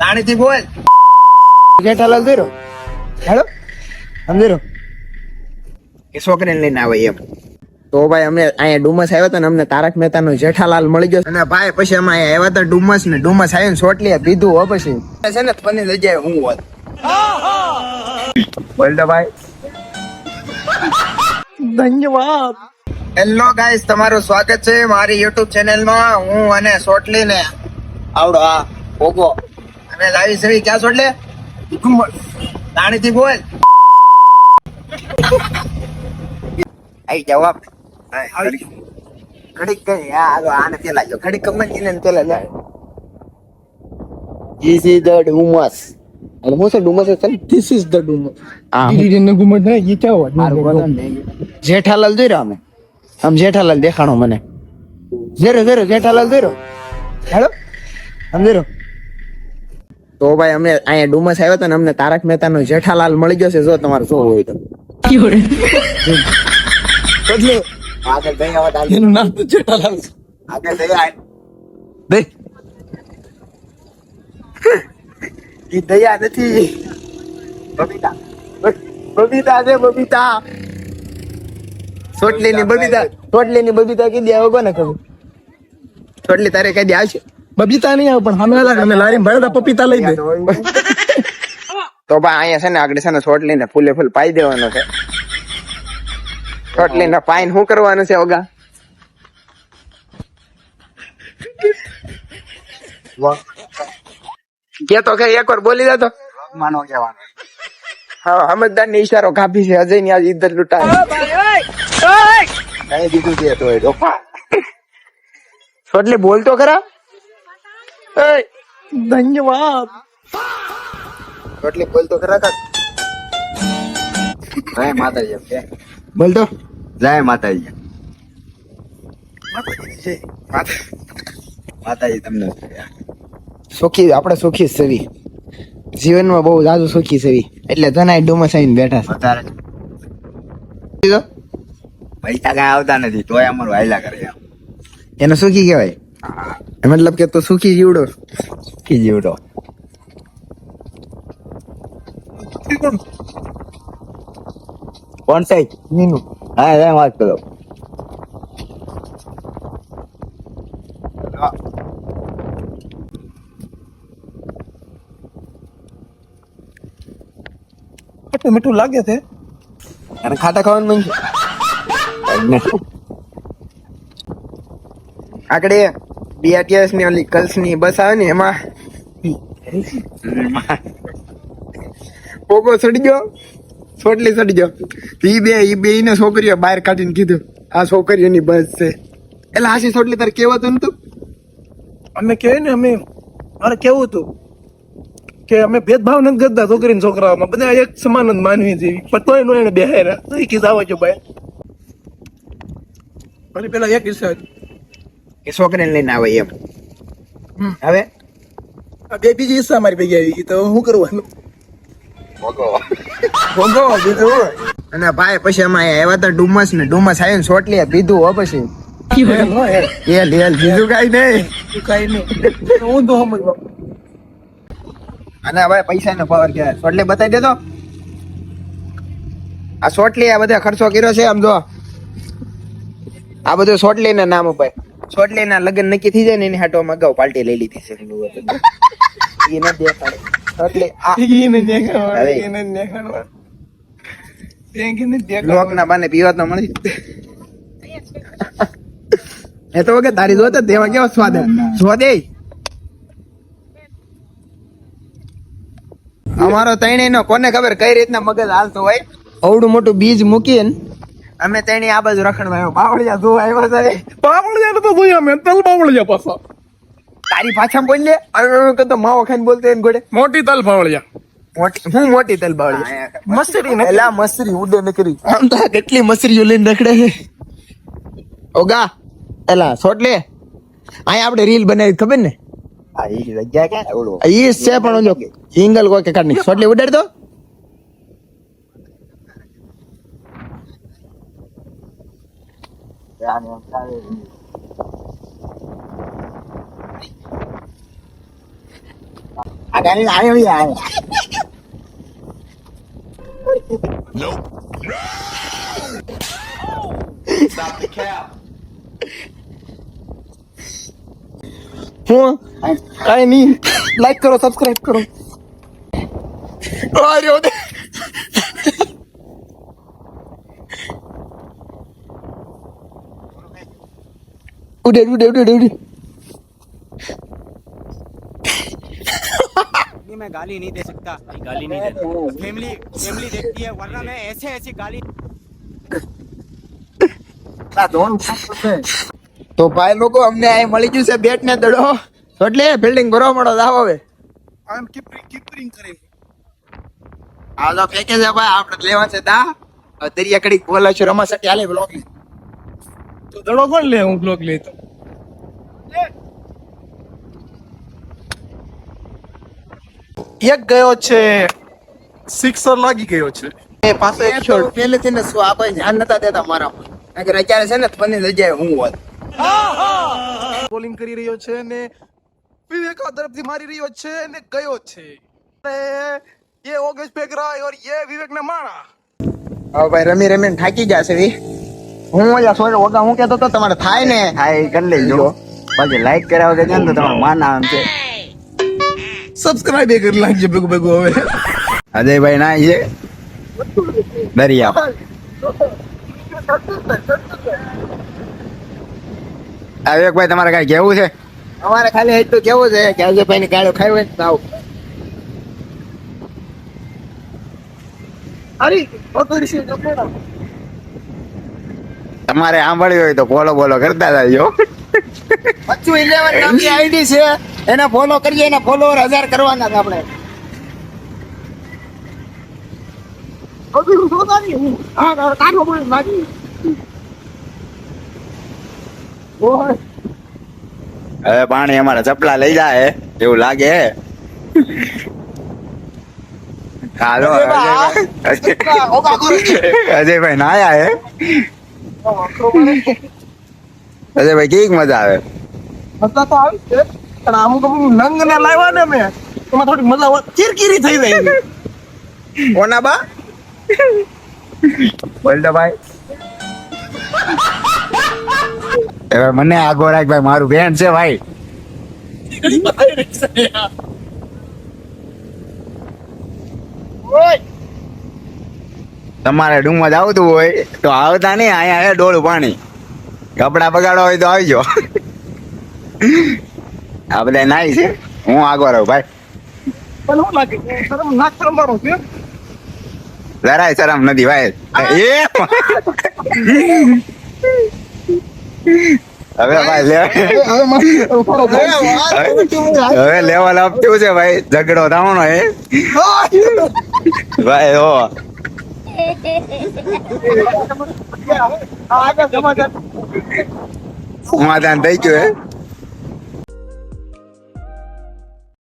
તાણીથી બોલ જેઠાલાલ દેરો હેલો સમજેરો એ છોકરીને લઈને આવે એમ તો ભાઈ અમે અહીંયા ડુમસ આવ્યા હતા ને અમને તારક મહેતા નો જેઠાલાલ મળી ગયો અને ભાઈ પછી અમે અહીંયા આવ્યા હતા ડુમસ ને ડુમસ આવીને સોટલી પીધું હો પછી છે ને પની જગ્યાએ હું હોત બોલ તો ભાઈ ધન્યવાદ હેલો ગાઈસ તમારું સ્વાગત છે મારી યુટ્યુબ ચેનલ માં હું અને સોટલી ને આવડો આ ઓગો અને લાવી છે ક્યાં સોટલે તાણીથી બોલ આઈ જવાબ ઘડીક કઈ આને પેલા જો ઘડીક કમેન્ટ ને પેલા લે This is the ડુમસ અને હું છે ડુમસ છે This is the Dumas DD ને ગુમટ ને ઈ કેવો જેઠાલાલ જોઈ રહ્યા અમે આમ જેઠાલાલ દેખાણો મને જેરો જેઠાલાલ જોઈ રહ્યો હેલો સમજેરો તો ભાઈ અમે અહીંયા ડુમસ આવ્યા હતા ને અમને તારક મહેતા નો જેઠાલાલ મળી ગયો છે જો તમારે શું હોય તો એટલે આગળ દઈ આવા એનું નામ તો જેઠાલાલ આગળ દઈ આય દઈ ઈ દયા નથી બબીતા છે બબીતા સોટલી ની બબીતા કીધી આવો કોને ખબર સોટલી તારે કઈ દે આવશે બબીતા નહીં આવે પણ સામે અને લારી ભરડા પપીતા લઈ દે તો ભાઈ અહીંયા છે ને આગળ છે ને સોટલી ને ફૂલે ફૂલ પાઈ દેવાનો છે સોટલી ને પાઈન શું કરવાનું છે ઓગા કે તો કે એક વાર બોલી દે તો માનો કહેવાનો હા સમજદાર ને ઈશારો કાપી છે અજય ની આજ ઇદ્દત લૂંટાય કઈ દીધું છે તો સોટલી બોલ તો ખરા ધન્યવાદ સોટલી બોલ તો ખરા કાક જય માતાજી બોલ તો જય માતાજી માતાજી તમને સુખી આપણે સુખી સેવી જીવનમાં બહુ જાજુ સુખી સેવી એટલે જનાય ડુમસ આવીને બેઠા છે પૈસા કઈ આવતા નથી તોય અમારું હાયલા કરે એને સુખી કહેવાય મતલબ કે તો સુખી જીવડો કોણ સાહેબ મીનુ હા વાત કરો મીઠું લાગે છે અને ખાટા ખાવાનું મન છે આગળ BRTS ની ઓલી કર્લ્સ ની બસ આવે ને એમાં પોગો ચડી ગયો સોટલી ચડી ગયો ઈ બે ને છોકરીઓ બહાર કાઢીને કીધું આ છોકરીઓની બસ છે એટલે હાસી સોટલી તારે કેવાતું નતું અમે કહે ને અમે મારે કેવું હતું કે અમે ભેદભાવ નથી કરતા છોકરી ને છોકરાઓમાં બધા એક સમાન જ માનવી જેવી પણ તોય નો એને બેહાયરા તો એ કીધું આવો છો ભાઈ અને પેલા એક હિસ્સા કે છોકરીને લઈને આવે એમ હવે બે બીજી હિસ્સા મારી ભેગી આવી તો શું કરવાનું ભોગવો બીજું અને ભાઈ પછી અમે આવ્યા હતા ડુમસ ને ડુમસ આવીને સોટલી પીધું હો પછી બીજું કઈ નહીં હું તો સમજવા અને હવે પૈસા નો પાવર કહેવાય સોટલી બતાવી દેતો આ સોટલી આ બધા ખર્ચો કર્યો છે આમ જો આ બધું સોટલી ના નામ ઉપર સોટલી ના લગ્ન નક્કી થઈ જાય ને એની હાટો માં અગાઉ પાર્ટી લઈ લીધી છે એ ન દેખાડે સોટલી લોક ના બાને પીવા તો મળી એ તો વગર તારી જોત તેમાં કેવો સ્વાદ સ્વાદે અમારો તૈણી નો કોને ખબર કઈ રીતના મગજ હાલતો હોય અવડું મોટું બીજ મૂકીને અમે તૈણી આ બાજુ રખડવા આવ્યો બાવળિયા જોવા આવ્યા છે બાવળિયા તો જોયા મેં તલ બાવળિયા પાછા તારી પાછા બોલ લે તો માવો ખાઈને બોલતો એને ગોડે મોટી તલ બાવળિયા મોટી તલ બાવળિયા મસરી ને એલા મસરી ઉડે નકરી આમ તો કેટલી મસરીઓ લઈને રખડે છે ઓગા એલા સોટલે અહીંયા આપણે રીલ બનાવી ખબર ને ઈ જગ્યા ક્યાં ઓળો ઈ છે પણ ઓલો સિંગલ કોઈ કે કાઢની સોટલી ઉડાડ દો આ ગાડી આવ્યો યાર. હું કાંઈ નહીં, લાઈક કરો, સબસ્ક્રાઇબ કરો. આવ્યો દે. ઉડે. मैं गाली नहीं दे सकता, गाली नहीं देता. फैमिली देखती है, वरना मैं ऐसी गाली. તો ભાઈ લોકો અમને અહીં મળી ગયું છે બેટ ને દડો, એટલે બિલ્ડિંગ ભરવા મળો જાવ હવે. આઈ એમ કીપરિંગ કરીને. આ તો પેકેજ છે ભાઈ, આપણે લેવા છે દા દરિયા કડી બોલા છે રમા સટી હાલે બ્લોક ની. તો દડો કોણ લે? હું બ્લોક લેતો. એક ગયો છે, સિક્સર લાગી ગયો છે. એ પાછો એક શોટ. પહેલેથી ને શું આ કોઈ ધ્યાન નતા દેતા મારા. અગર અત્યારે છે ને પની જગ્યાએ હું હોત. બોલિંગ કરી રહ્યો છે ને વિવેક આ તરફથી મારી રહ્યો છે ને ગયો છે. ये ओगेश फेंक रहा है और ये विवेक ने मारा. હવે ભાઈ રમી રમીને થાકી ગયા છે વી. હું ઓલા સોરે ઓગા હું કહેતો તો તમારે થાય ને હા એ કરી લેજો, બાકી લાઈક કરાવો કે તો તમારું માન આમ છે. સબસ્ક્રાઇબ એ કરી નાખજો ભેગું હવે. અજયભાઈ ના છે દરિયા. વિવેકભાઈ તમારે કઈ કેવું છે? અમારે ખાલી એટલું કેવું છે કે આજે ભાઈ ની ગાળો ખાઈ હોય ને તો આવું. તમારે સાંભળ્યું હોય તો બોલો કરતા જજો. બચ્ચું 11 નામની આઈડી છે, એને ફોલો કરીએ, એના ફોલોવર 1000 કરવાના છે આપણે. હવે પાણી અમારા ચપલા લઈ જાય એવું લાગે. હાલો અજયભાઈ નાયા હે. અજયભાઈ કેવી મજા આવે? મજા તો આવી છે, પણ અમુક નંગ ને લાવ્યા ને મેં એમાં થોડી મજા કિરકિરી થઈ જાય. કોના બા બોલ તો ભાઈ. હવે મને આગો રાખ ભાઈ, મારું બેન છે ભાઈ. તમારે ડુમમાં આવતું હોય તો આવતા નહીં, અહીંયા હે ડોળું પાણી. કપડા બગાડવા હોય તો આવજો. આ બધા નાઈ છે, હું આગો રહું ભાઈ. પણ શું લાગે શરમ નાક શરમારો છે. જરાય શરમ નથી ભાઈ. હવે ભાઈ હવે લેવલ અપ થયું છે ભાઈ, ઝઘડો થવાનો હે ભાઈ. હો સમાધાન થઈ ગયું હે.